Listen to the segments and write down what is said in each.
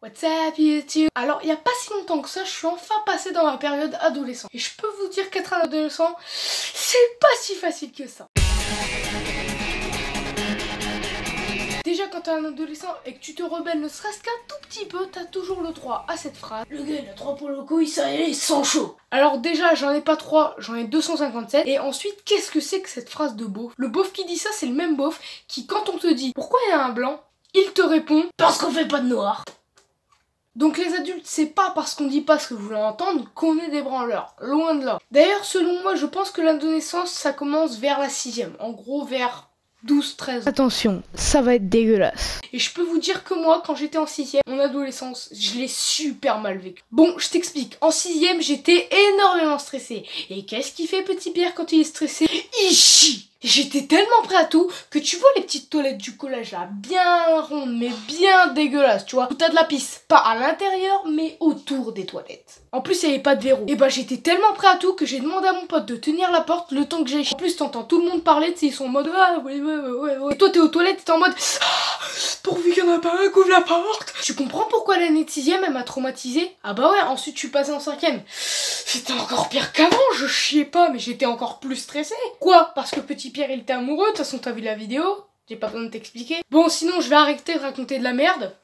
What's up YouTube? Alors il n'y a pas si longtemps que ça, je suis enfin passée dans ma période adolescent. Et je peux vous dire qu'être un adolescent, c'est pas si facile que ça. Déjà quand t'es un adolescent et que tu te rebelles ne serait-ce qu'un tout petit peu, t'as toujours le droit à cette phrase. Le gars il a 3 pour le couille, ça y est, il sent chaud. Alors déjà j'en ai pas 3, j'en ai 257. Et ensuite qu'est-ce que c'est que cette phrase de beauf? Le beauf qui dit ça c'est le même beauf qui quand on te dit pourquoi il y a un blanc, il te répond parce qu'on fait pas de noir. Donc les adultes, c'est pas parce qu'on dit pas ce que vous voulez entendre qu'on est des branleurs, loin de là. D'ailleurs, selon moi, je pense que l'adolescence, ça commence vers la 6ème, en gros vers 12-13 ans. Attention, ça va être dégueulasse. Et je peux vous dire que moi, quand j'étais en 6ème, mon adolescence, je l'ai super mal vécu. Bon, je t'explique, en 6ème, j'étais énormément stressée. Et qu'est-ce qu'il fait petit Pierre quand il est stressé? Il chie. J'étais tellement prêt à tout que tu vois les petites toilettes du collège là, bien rondes mais bien dégueulasses, tu vois, où t'as de la pisse, pas à l'intérieur mais autour des toilettes. En plus il n'y avait pas de verrou. Et bah j'étais tellement prêt à tout que j'ai demandé à mon pote de tenir la porte le temps que j'aille. En plus t'entends tout le monde parler, tu sais, ils sont en mode ah ouais. Et toi t'es aux toilettes, t'es en mode pourvu qu'il y en a pas un qui ouvre la porte. Tu comprends pourquoi l'année de 6ème elle m'a traumatisée? Ah bah ouais, ensuite je suis passée en 5ème. C'était encore pire qu'avant, je chiais pas mais j'étais encore plus stressée. Quoi? Parce que petit Pierre il était amoureux, de toute façon t'as vu la vidéo, j'ai pas besoin de t'expliquer. Bon sinon je vais arrêter de raconter de la merde.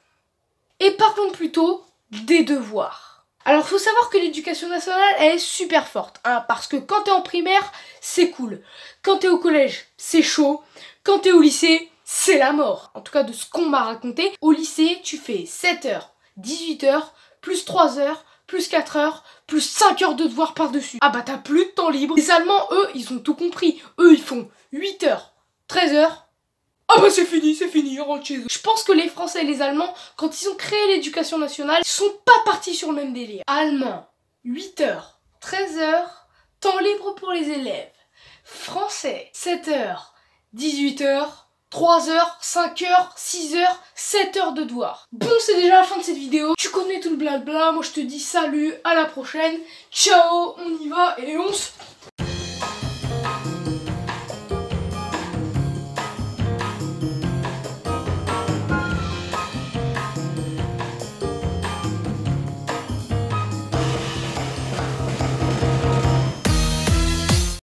Et parlons plutôt des devoirs. Alors faut savoir que l'éducation nationale elle est super forte, hein, parce que quand t'es en primaire c'est cool, quand t'es au collège c'est chaud, quand t'es au lycée c'est la mort. En tout cas de ce qu'on m'a raconté, au lycée tu fais 7h, 18h, plus 3h, plus 4 heures, plus 5 heures de devoirs par-dessus. Ah bah t'as plus de temps libre. Les Allemands, eux, ils ont tout compris. Eux, ils font 8 heures, 13 heures. Ah bah c'est fini, rentre chez eux. Je pense que les Français et les Allemands, quand ils ont créé l'éducation nationale, ils sont pas partis sur le même délire. Allemand, 8 heures, 13 heures, temps libre pour les élèves. Français, 7 heures, 18 heures. 3 heures, 5 heures, 6 heures, 7 heures de devoirs. Bon, c'est déjà la fin de cette vidéo. Tu connais tout le blabla. Moi, je te dis salut, à la prochaine. Ciao, on y va et on se...